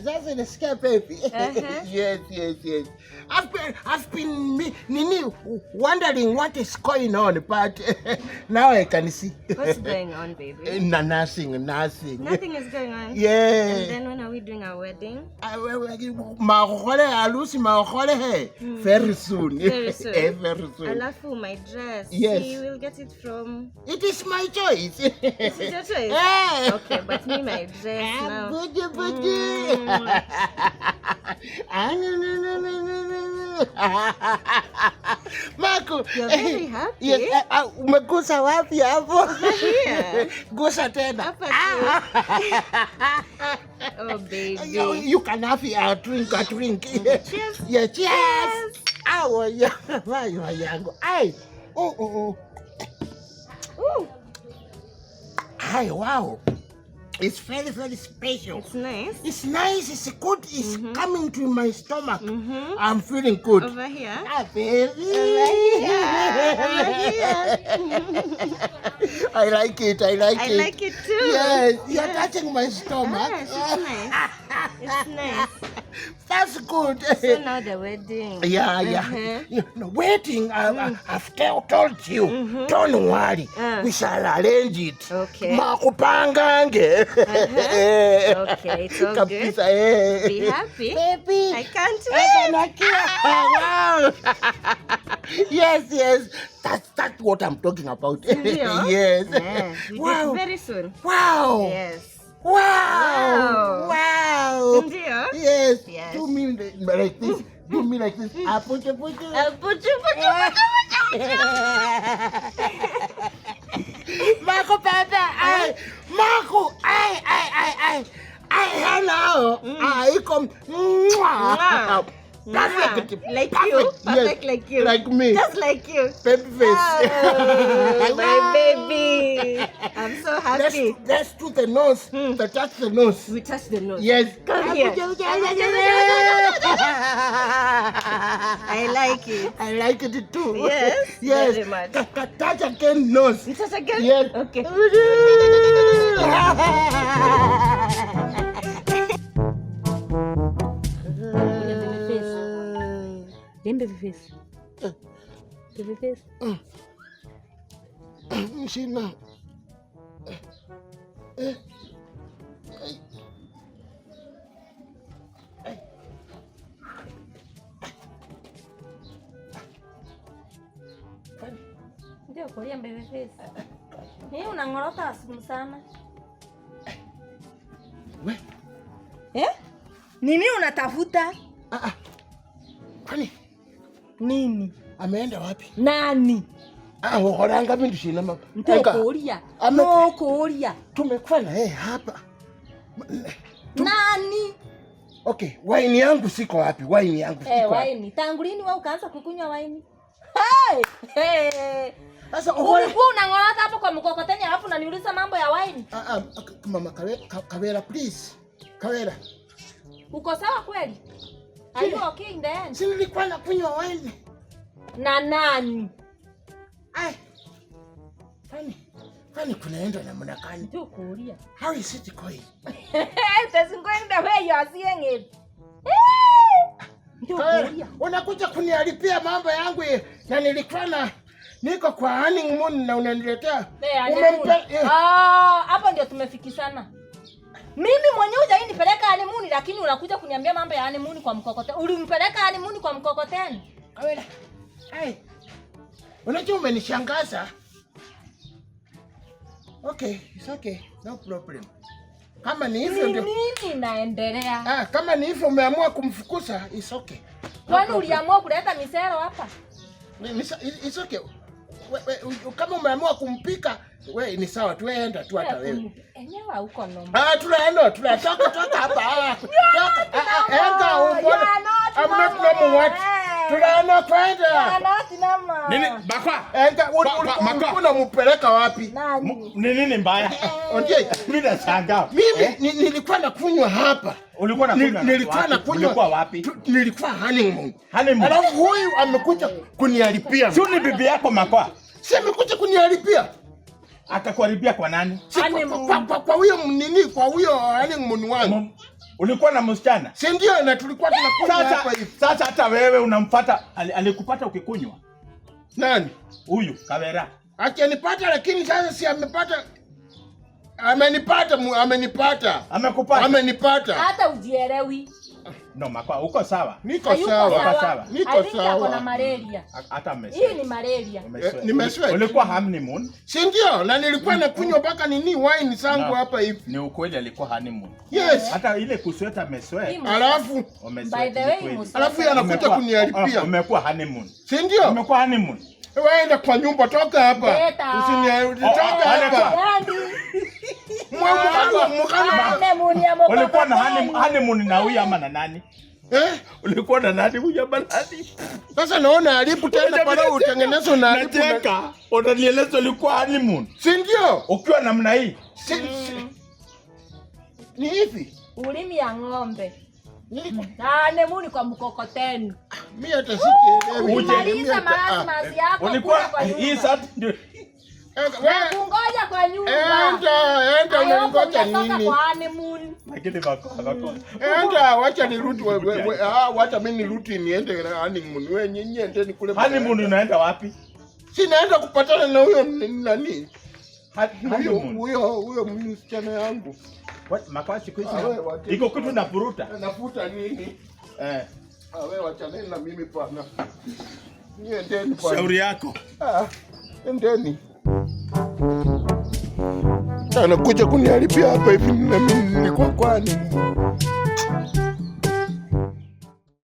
Sasa nasikia pepi. Yes. I've been wondering what is going on, but now I can see. What's going on, baby? Nothing. Nothing is going on? Yeah. And then when are we doing our wedding? Very soon. Very soon. Very soon. Alafu, my dress. Yes. See, we'll get it from... It is my choice. This is your choice? Hey. Okay, but me, my dress now. Marco, you're very happy. Yes, umegusa wapi hapo? Here. Gusa tena. Oh, baby. You can have a drink. Cheers. Yeah, cheers. Awo yangu. Ay. Oh. Ooh. Ay, wow. It's very, very special. It's nice. It's nice. It's good. It's coming to my stomach. I'm feeling good. Over here. Ah, baby. Over here. I like it. I like it too. Yes, you're touching my stomach. Yes, it's nice. It's nice. That's good. So now the wedding. Yeah. You know, wedding, I've told you. Don't worry. We shall arrange it. Okay. Makupangange. Okay, it's all good. Be happy. Baby. I can't wait. Wow. Yes. That's what I'm talking about. Yes. Yeah, wow. Very soon. Wow. Yes. Wow. Ndio? Yes. Yes. Do me like this. Do me like this. Put you. Marco, Papa. Marco. Hello. I come. Perfect. Like you. Perfect, yes. Like you. Like me. Just like you. Baby face. Oh, my baby. I'm so happy. Let's do the nose. Touch the nose. We touch the nose. Yes. Come here. I like it. I like it too. Yes. Very much. Touch again nose. You touch again? Yes. Okay. Baby face. Baby face. Mshina. Ndio kulia baby face. Hii unangorota asumu sana. We. Nini unatafuta? Kwani? Nini? Ameenda wapi? Nani? Horanga bintu shina mama. Ntokulia. Ntokulia. Tumekuwa na yeye hapa. Nani? Okay, wine yangu siko wapi? Wine yangu siko wapi? Wine. Tangu lini wewe ukaanza kukunywa wine? Hey! Sasa ulikuwa unang'orota hapo kwa mkokoteni alafu unaniuliza mambo ya wine? Mama Kawera, please. Kawera. Uko sawa kweli? Are you okay in the end? Si nilikuwa nakunywa wine. Na nani? Funny kunaenda namna gani? Ndio kuulia. How is it going? It isn't going the way you are seeing it. Ndio kuulia. Unakuja kuniharibia mambo yangu na nilikuwa niko kwa honeymoon na unaniletea. Hapo ndio tumefikishana. Mimi mwenyewe hujanipeleka honeymoon lakini unakuja kuniambia mambo ya honeymoon kwa mkokoteni. Ulimpeleka honeymoon kwa mkokoteni? Kawela. Unajua umenishangaza. Okay, it's okay. No problem. Kama ni hivyo ndio. Nini naendelea? Kama ni hivyo umeamua kumfukuza, it's okay. Kwani uliamua kuleta misero hapa? It's okay. Kama umeamua kumpika, wewe ni sawa tu, enda tu hata wewe. Enyewe huko noma. Tunatoka hapa. Enda umbona. I'm not normal what? Tunaenda kwenda. Nini bakwa? Enda unamupeleka wapi? Nini mbaya? Ndiye mimi nashangaa. Mimi nilikuwa nakunywa hapa. Ulikuwa nakunywa? Nilikuwa nakunywa. Ulikuwa wapi? Nilikuwa honeymoon. Alafu huyu amekuja kuniharibia. Sio ni bibi yako Makwa? Si amekuja kuniharibia. Akakuharibia kwa nani? Kwa huyo nini, kwa huyo honeymoon wangu. Ulikuwa na msichana? Si ndio, na tulikuwa tunakunywa hapa hivi. Sasa hata wewe unampata, alikupata ukikunywa? Nani? Huyu Kawera. Akinipata, lakini sasa si amepata. Amenipata. Amekupata? Amenipata. Hata ujielewi. No, Makwa, uko sawa? Niko sawa. Niko sawa. Na malaria. Hata amesema. Hii ni malaria. Nimesweat. Ulikuwa honeymoon? Si ndio? Na nilikuwa nakunywa mpaka wine zangu hapa hivi. Ni ukweli alikuwa honeymoon. Yes. Hata ile kusweta amesweat. Alafu by the way, alafu anakuja kuniharibia. Umekuwa honeymoon. Si ndio? Umekuwa honeymoon. Waenda kwa nyumba, toka hapa. Toka hapa. Ulikuwa na honeymoon na huyu ama na nani? Ulikuwa na nani huyu ama nani? Sasa naona alipo tena pale utengenezo na alipo. Nataka unanieleza ulikuwa honeymoon. Si ndio? Ukiwa namna hii. Ni hivi. Ulimi ya ng'ombe. Honeymoon kwa mkokoteni. Mimi hata sikielewi. Umaliza mazi yako. Ulikuwa hii sasa ndio. Ngoja kwa nyumba. Enda unangoja nini? Kwa honeymoon. Lakini Makwa. Enda wacha nirudi wewe. Wacha mimi nirudi niende honeymoon. Wewe nyinyi endeni kule. Honeymoon unaenda wapi? Si naenda kupatana na huyo nani? Huyo msichana yangu. Makwa siku hizi iko kitu na puruta. Nafuta nini? Wewe wachana na mimi bwana. Niendeni bwana. Shauri yako. Endeni. Anakuja kuniharibia hapa hivi na mimi nilikuwa kwani.